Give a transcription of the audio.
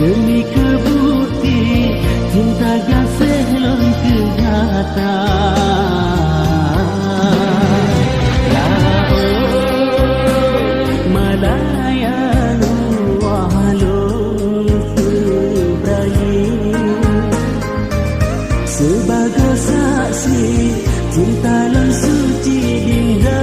Demi kebukti cinta kasih lon kenyataan. Ya Malayan wahlun Ibrahim sebagai saksi cinta lon suci dinda.